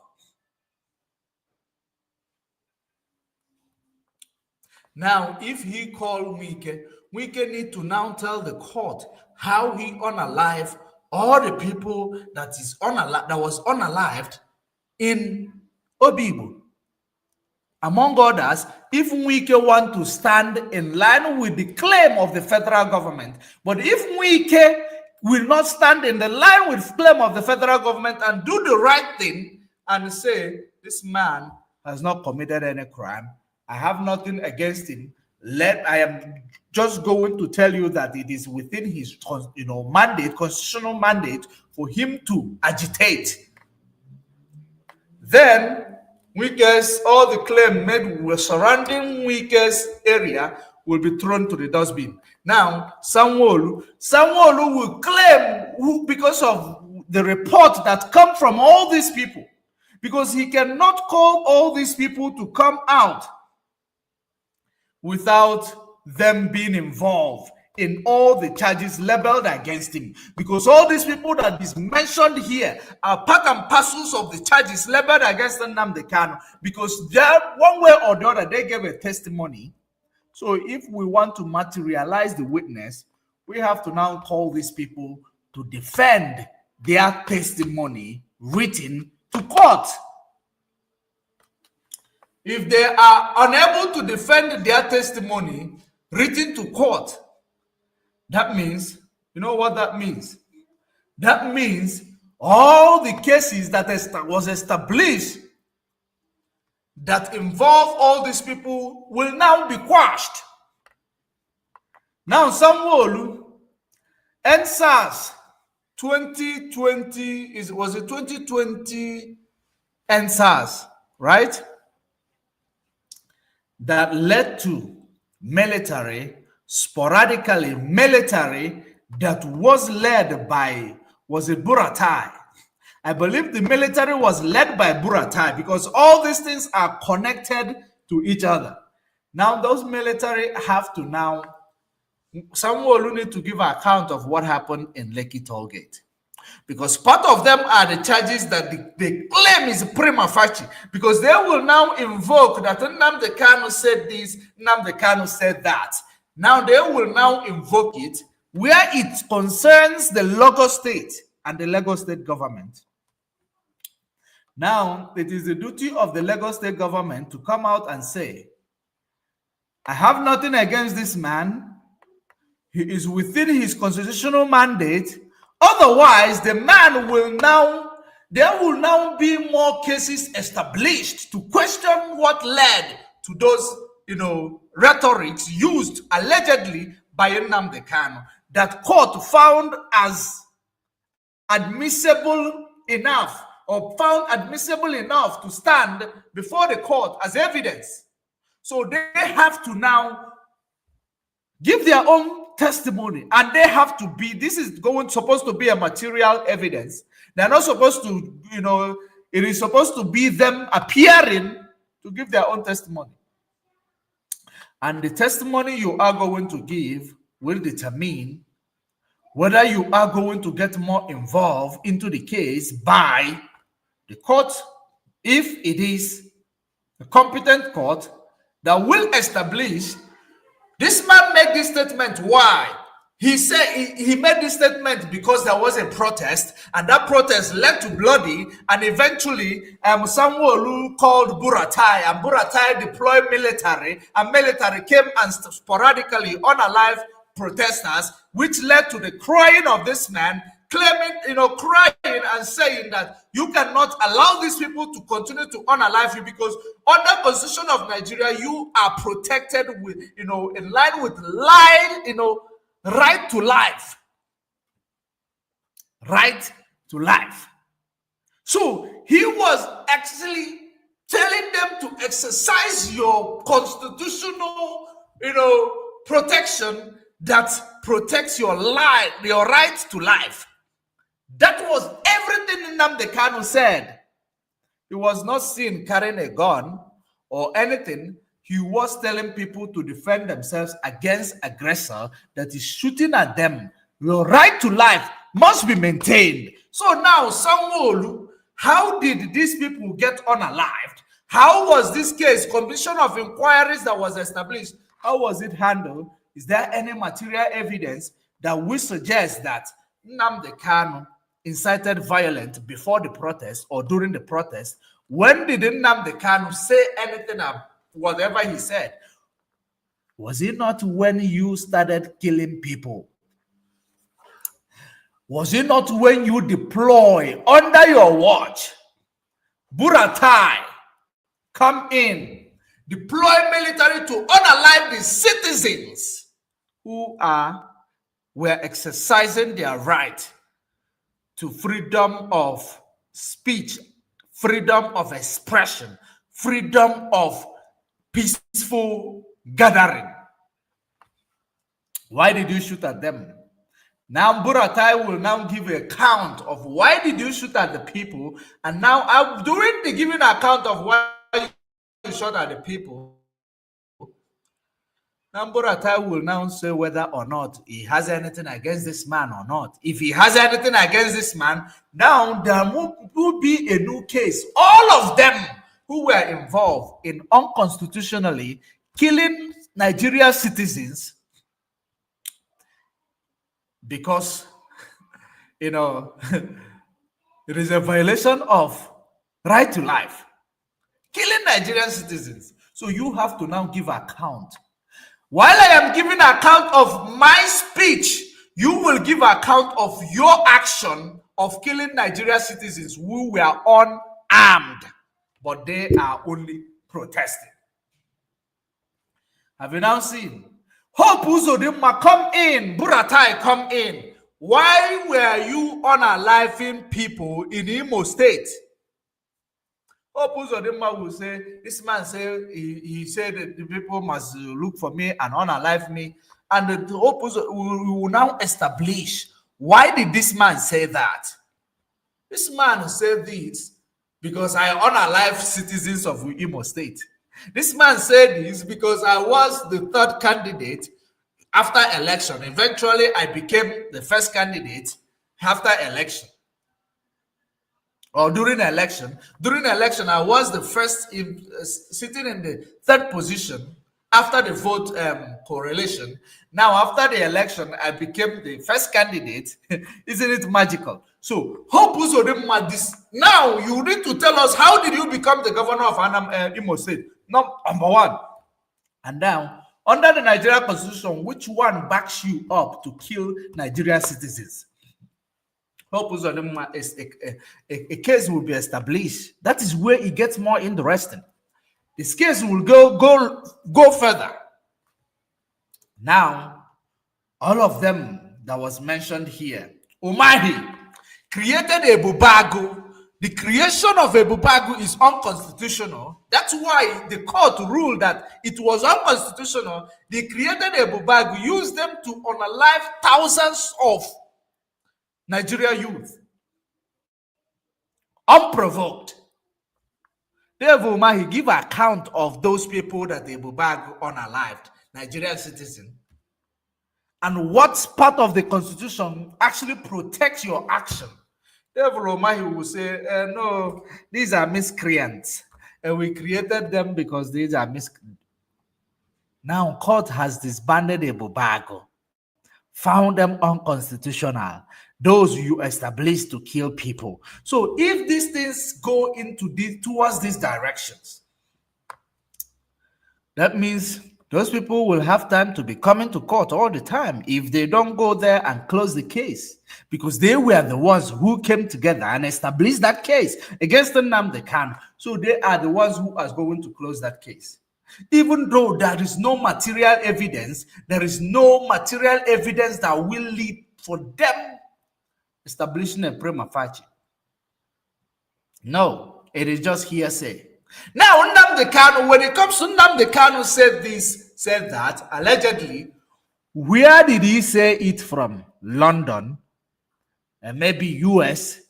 Now, if he called Wike, Wike need to now tell the court how he unalived all the people that was unalived in Obibo. Among others, if Wike want to stand in line with the claim of the federal government, but if Wike will not stand in the line with the claim of the federal government and do the right thing and say, this man has not committed any crime, I have nothing against him, I am just going to tell you that it is within his mandate, constitutional mandate, for him to agitate. Then all the claim made surrounding Wike's area will be thrown to the dustbin. Now, Sanwo-Olu will claim, because of the report that come from all these people, because he cannot call all these people to come out without them being involved in all the charges leveled against him, because all these people that is mentioned here are part and parcels of the charges leveled against Nnamdi Kanu, because they are, one way or the other, they gave a testimony. So if we want to materialize the witness, we have to now call these people to defend their testimony written to court. If they are unable to defend their testimony written to court, that means, you know what that means? That means all the cases that was established that involve all these people will now be quashed. Now, Sanwo-Olu, NSAS 2020, was it 2020 NSAS, right? That led to sporadically military, that was led by, was it Buratai? I believe the military was led by Buratai, because all these things are connected to each other. Now, those military have to now, Sanwo-Olu need to give an account of what happened in Lekki Tollgate. Because part of them are the charges that they claim is prima facie, because they will now invoke that Nnamdi Kanu said this, Nnamdi Kanu said that. Now they will now invoke it where it concerns the Lagos State and the Lagos State government. Now, it is the duty of the Lagos State government to come out and say, I have nothing against this man. He is within his constitutional mandate. Otherwise, the man will now, there will now be more cases established to question what led to those, rhetorics used allegedly by Nnamdi Kanu, that court found as admissible enough or found admissible enough to stand before the court as evidence. So they have to now give their own testimony, and they have to be, this is supposed to be a material evidence. They're not supposed to, it is supposed to be them appearing to give their own testimony. And the testimony you are going to give will determine whether you are going to get more involved into the case by the court, if it is a competent court that will establish this man made this statement. Why? He said he made this statement because there was a protest, and that protest led to bloody, and eventually Sanwo-Olu called Buratai, and Buratai deployed military, and military came and sporadically unalive protesters, which led to the crying of this man, claiming, crying and saying that you cannot allow these people to continue to unalive you, because under Constitution of Nigeria, you are protected with, in line with right to life. Right to life. So he was actually telling them to exercise your constitutional, protection that protects your life, your right to life. That was everything Nnamdi Kanu said. He was not seen carrying a gun or anything. He was telling people to defend themselves against aggressor that is shooting at them. Your right to life must be maintained. So now, Sanwo-Olu, how did these people get unalived? How was this case, commission of inquiries that was established, how was it handled? Is there any material evidence that will suggest that Nnamdi Kanu incited violence before the protest or during the protest? When did Nnamdi Kanu say anything about whatever he said? Was it not when you started killing people? Was it not when you deploy under your watch, Buratai come in, deploy military to unalive the citizens who were exercising their right to freedom of speech, freedom of expression, freedom of peaceful gathering? Why did you shoot at them? Now Buratai will now give a account of why did you shoot at the people, and now during the giving account of why you shot at the people, now Buratai will now say whether or not he has anything against this man or not. If he has anything against this man, now there will be a new case. All of them who were involved in unconstitutionally killing Nigerian citizens, because it is a violation of right to life, killing Nigerian citizens. So you have to now give account. While I am giving account of my speech, you will give account of your action of killing Nigerian citizens who were unarmed, but they are only protesting. Have you now seen? Hope Uzodinma, come in. Buratai, come in. Why were you unaliving people in Imo State? Hope Uzodinma will say, this man said, he said that the people must look for me and unalive me. And the Hope will now establish, why did this man say that? This man said this because I unalive citizens of Imo State. This man said this because I was the third candidate after election. Eventually, I became the first candidate after election. Or during election. During election, I was the first sitting in the third position after the vote correlation. Now, after the election, I became the first candidate. Isn't it magical? So, Hope Uzodinma, this now you need to tell us, how did you become the governor of Imo State? Number one. And now, under the Nigerian Constitution, which one backs you up to kill Nigerian citizens? Hope Uzodinma is a case will be established. That is where it gets more interesting. This case will go further. Now, all of them that was mentioned here, Umahi created a bubago The creation of a bubagu is unconstitutional. That's why the court ruled that it was unconstitutional. They created a bubagu, used them to unalive thousands of Nigeria youth. Unprovoked. Therefore, he give account of those people that the bubagu unalived, Nigerian citizen. And what part of the constitution actually protects your action. Therefore, Omahi will say, no, these are miscreants. And we created them because these are miscreants. Now, court has disbanded a bubagu, found them unconstitutional. Those you established to kill people. So if these things go into towards these directions, that means those people will have time to be coming to court all the time if they don't go there and close the case, because they were the ones who came together and established that case against Nnamdi Kanu. So they are the ones who are going to close that case. Even though there is no material evidence, there is no material evidence that will lead for them establishing a prima facie. No, it is just hearsay. Now, Nnamdi Kanu, when it comes to Nnamdi Kanu said that, allegedly, where did he say it from? London, and maybe US,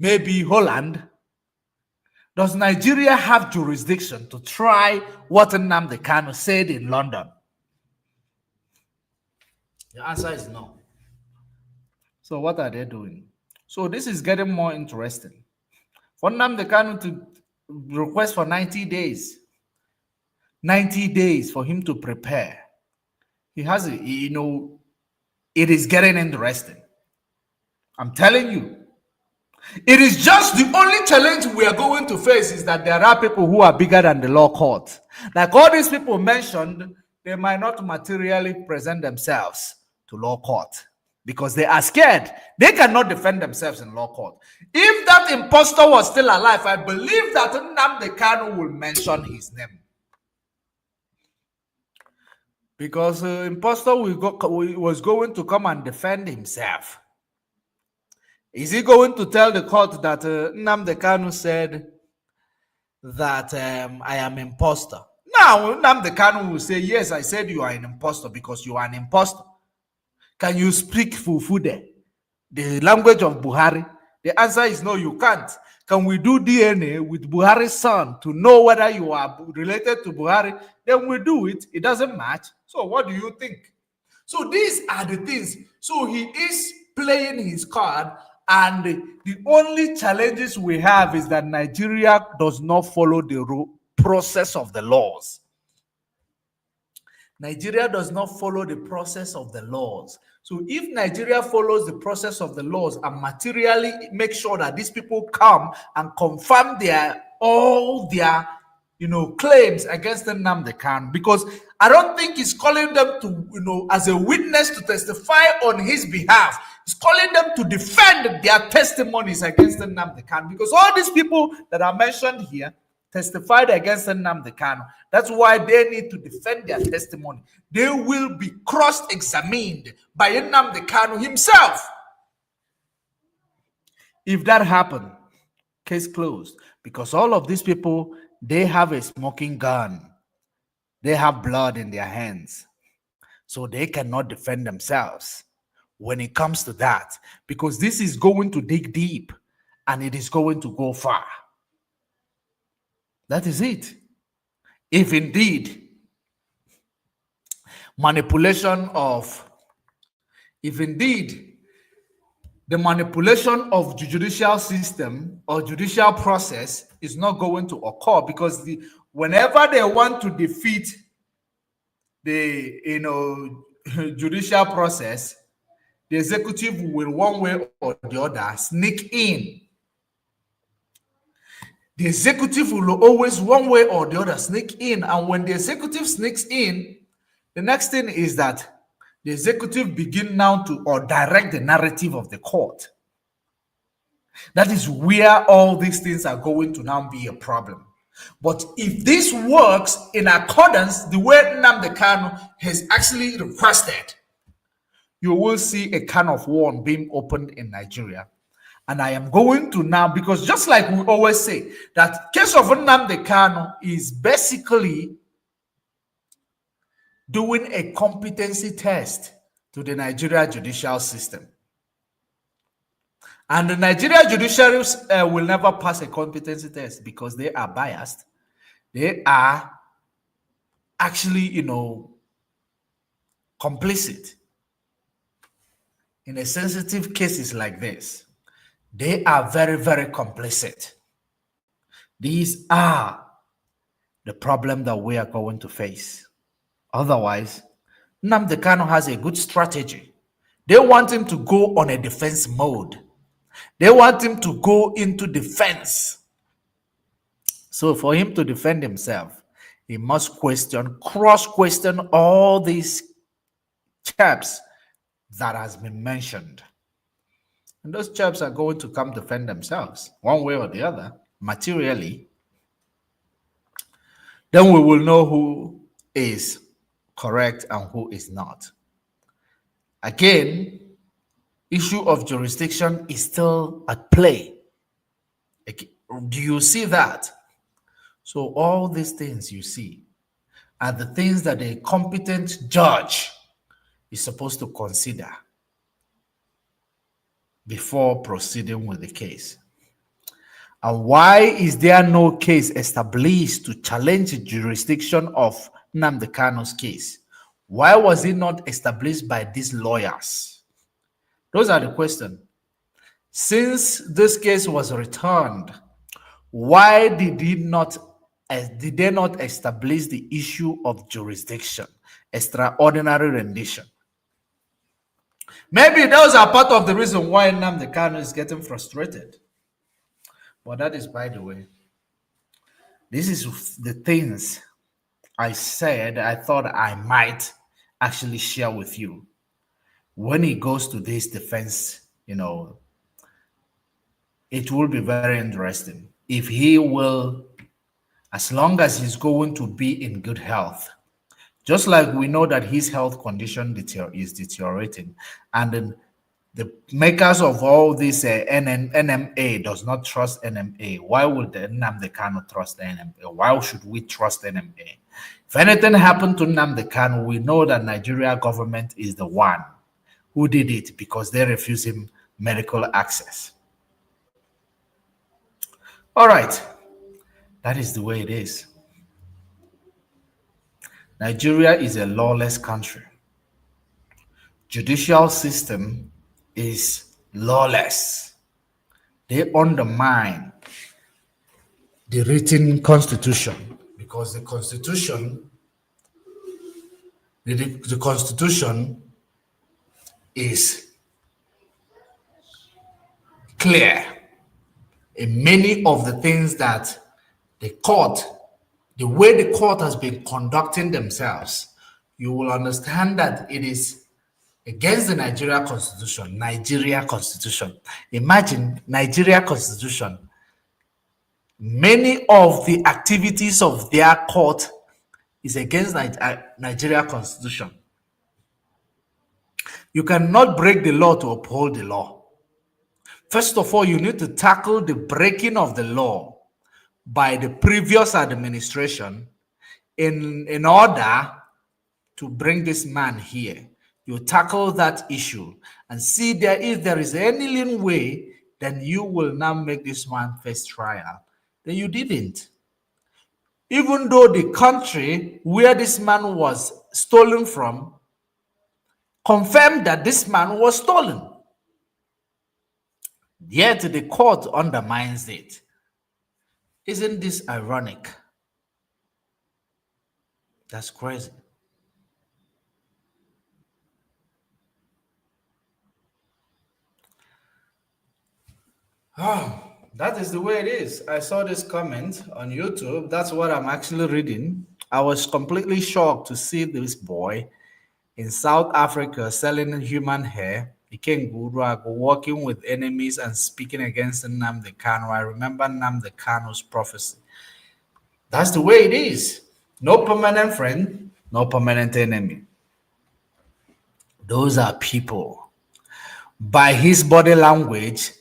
maybe Holland. Does Nigeria have jurisdiction to try what Nnamdi Kanu said in London? The answer is no. So what are they doing? So this is getting more interesting. For Nnamdi Kanu to request for 90 days. 90 days for him to prepare. He has, it is getting interesting. I'm telling you. It is just the only challenge we are going to face is that there are people who are bigger than the law court. Like all these people mentioned, they might not materially present themselves to law court because they are scared. They cannot defend themselves in law court. If that impostor was still alive, I believe that Nnamdi Kanu will mention his name. Because impostor was going to come and defend himself. Is he going to tell the court that Nnamdi Kanu said that I am impostor? Now, Nnamdi Kanu will say, yes, I said you are an impostor because you are an impostor. Can you speak Fufude, the language of Buhari? The answer is no, you can't. Can we do DNA with Buhari's son to know whether you are related to Buhari? Then we do it. It doesn't match. So what do you think? So these are the things. So he is playing his card. And the only challenges we have is that Nigeria does not follow the process of the laws. Nigeria does not follow the process of the laws. So if Nigeria follows the process of the laws and materially make sure that these people come and confirm all their claims against Nnamdi Kanu, because I don't think he's calling them to, as a witness to testify on his behalf. He's calling them to defend their testimonies against Nnamdi Kanu, because all these people that are mentioned here testified against Nnamdi Kanu. That's why they need to defend their testimony. They will be cross-examined by Nnamdi Kanu himself. If that happened, case closed, because all of these people, they have a smoking gun. They have blood in their hands. So they cannot defend themselves when it comes to that, because this is going to dig deep and it is going to go far. That is it. If indeed the manipulation of the judicial system or judicial process is not going to occur, because whenever they want to defeat the judicial process, the executive will one way or the other sneak in. The executive will always one way or the other sneak in, and when the executive sneaks in, the next thing is that the executive begin now to direct the narrative of the court. That is where all these things are going to now be a problem. But if this works in accordance the way Nnamdi Kanu has actually requested, you will see a can of worms being opened in Nigeria. And I am going to now, because just like we always say, that case of Nnamdi Kanu is basically doing a competency test to the Nigeria judicial system. And the Nigeria judiciary will never pass a competency test because they are biased. They are actually, complicit. In a sensitive cases like this, they are very, very complicit. These are the problem that we are going to face. Otherwise, Nnamdi Kanu has a good strategy. They want him to go on a defense mode. They want him to go into defense. So for him to defend himself, he must cross-question all these chaps that has been mentioned. And those chaps are going to come defend themselves, one way or the other, materially. Then we will know who is correct and who is not. Again, issue of jurisdiction is still at play. Do you see that? So all these things you see are the things that a competent judge is supposed to consider before proceeding with the case. And why is there no case established to challenge the jurisdiction of Nnamdi Kanu's case? Why was it not established by these lawyers? Those are the questions. Since this case was returned, why did they not establish the issue of jurisdiction, extraordinary rendition? Maybe those are part of the reason why Nnamdi Kanu is getting frustrated. But that is by the way. This is the things I said I thought I might actually share with you. When he goes to this defense, it will be very interesting. If he will, as long as he's going to be in good health, just like we know that his health condition is deteriorating, and then the makers of all this NMA does not trust NMA. Why would Nnamdi Kanu trust NMA? Why should we trust NMA? If anything happened to Nnamdi Kanu, we know that Nigeria government is the one who did it because they refused him medical access. All right, that is the way it is. Nigeria is a lawless country. Judicial system is lawless. They undermine the written constitution because the constitution is clear in many of the things that the way the court has been conducting themselves. You will understand that it is against the Nigeria Constitution. Imagine Nigeria Constitution. Many of the activities of their court is against Nigeria Constitution. You cannot break the law to uphold the law. First of all, you need to tackle the breaking of the law by the previous administration in order to bring this man here. You tackle that issue and see if there is any leeway, then you will now make this one face trial. Then you didn't. Even though the country where this man was stolen from confirmed that this man was stolen, yet the court undermines it. Isn't this ironic? That's crazy. Oh, that is the way it is. I saw this comment on YouTube. That's what I'm actually reading. I was completely shocked to see this boy in South Africa selling human hair. He came working with enemies and speaking against Nnamdi Kanu. I remember Nnamdi Kanu's prophecy. That's the way it is. No permanent friend, no permanent enemy. Those are people. By his body language,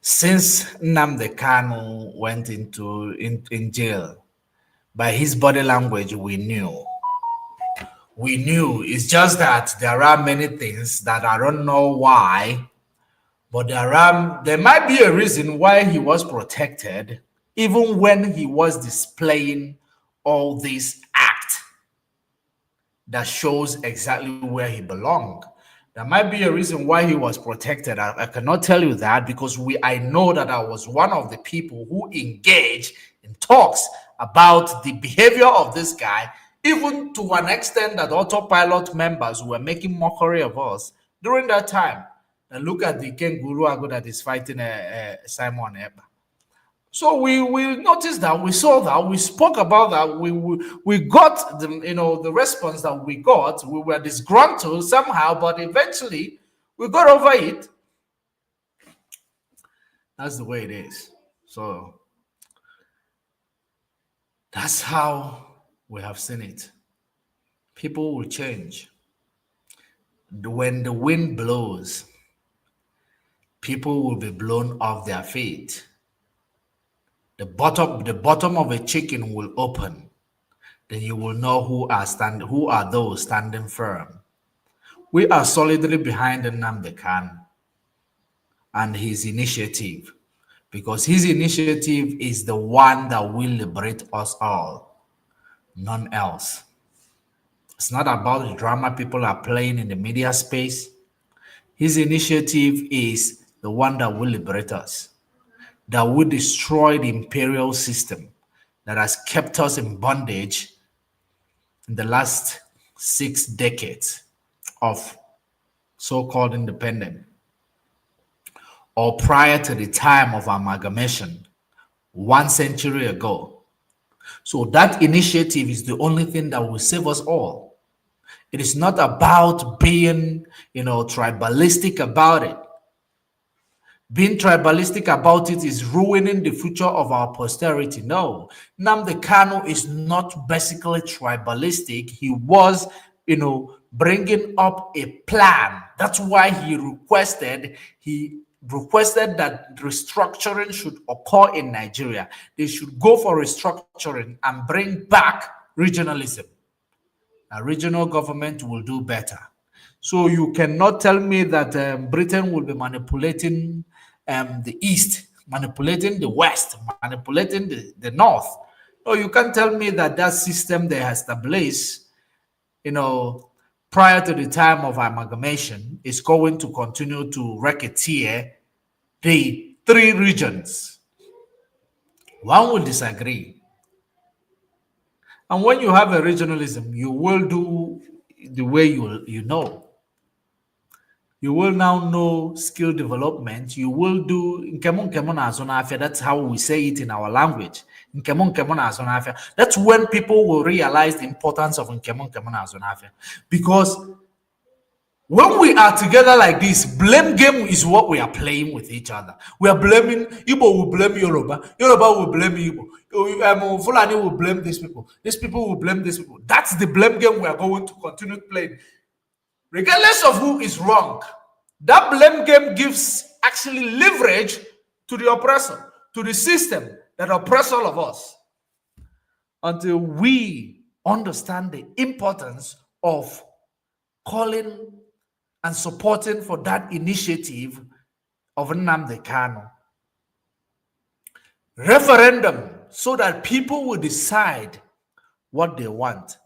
Since Nnamdi Kanu went in jail, by his body language, we knew. We knew. It's just that there are many things that I don't know why, but there might be a reason why he was protected, even when he was displaying all these acts that shows exactly where he belonged. There might be a reason why he was protected. I cannot tell you that because I know that I was one of the people who engaged in talks about the behavior of this guy, even to an extent that autopilot members were making mockery of us during that time. And look at the Kenguru Ago that is fighting Simon Eba. So we noticed that, we saw that, we spoke about that, we got the response that we got. We were disgruntled somehow, but eventually we got over it. That's the way it is. So that's how we have seen it. People will change. When the wind blows, people will be blown off their feet. The bottom of a chicken will open. Then you will know who are those standing firm. We are solidly behind Nnamdi Kanu and his initiative, because his initiative is the one that will liberate us all, none else. It's not about the drama people are playing in the media space. His initiative is the one that will liberate us, that will destroy the imperial system that has kept us in bondage in the last 6 decades of so-called independence, or prior to the time of amalgamation 1 century ago. So that initiative is the only thing that will save us all. It is not about being, tribalistic about it. Being tribalistic about it is ruining the future of our posterity. No, Nnamdi Kanu is not basically tribalistic. He was, bringing up a plan. That's why he requested that restructuring should occur in Nigeria. They should go for restructuring and bring back regionalism. A regional government will do better. So you cannot tell me that Britain will be manipulating the East, manipulating the West, manipulating the North. No, you can't tell me that system they have established, prior to the time of amalgamation, is going to continue to racketeer the 3 regions. One will disagree. And when you have a regionalism, you will do the way you know. You will now know skill development. You will do that's how we say it in our language. That's when people will realize the importance of because when we are together like this, blame game is what we are playing with each other. We are blaming Igbo will blame Yoruba, Yoruba will blame Igbo, Fulani will blame these people will blame these people. That's the blame game we are going to continue playing. Regardless of who is wrong, that blame game gives actually leverage to the oppressor, to the system that oppresses all of us, until we understand the importance of calling and supporting for that initiative of Nnamdi Kanu. Referendum, so that people will decide what they want.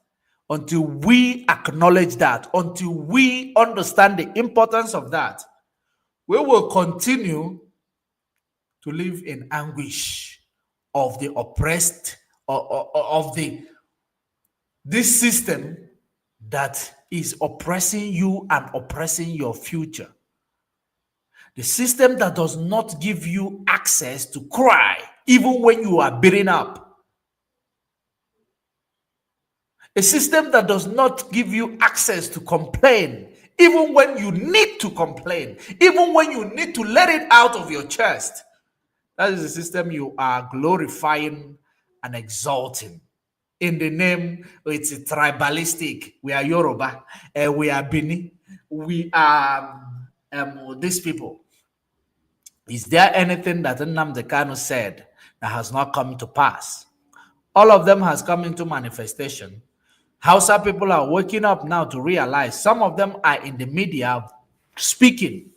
Until we acknowledge that, until we understand the importance of that, we will continue to live in anguish of the oppressed, of this system that is oppressing you and oppressing your future. The system that does not give you access to cry, even when you are beaten up. A system that does not give you access to complain, even when you need to complain, even when you need to let it out of your chest. That is the system you are glorifying and exalting. In the name, it's tribalistic. We are Yoruba, we are Bini, we are these people. Is there anything that Nnamdi Kanu said that has not come to pass? All of them has come into manifestation. Hausa people are waking up now to realize some of them are in the media speaking.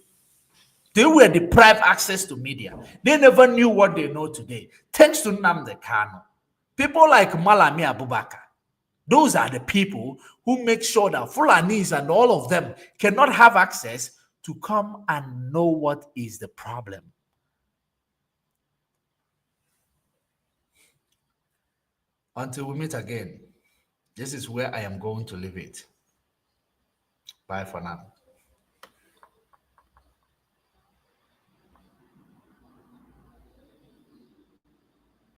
They were deprived access to media. They never knew what they know today. Thanks to Nnamdi Kanu. People like Malami Abubakar, those are the people who make sure that Fulanis and all of them cannot have access to come and know what is the problem. Until we meet again, this is where I am going to leave it. Bye for now.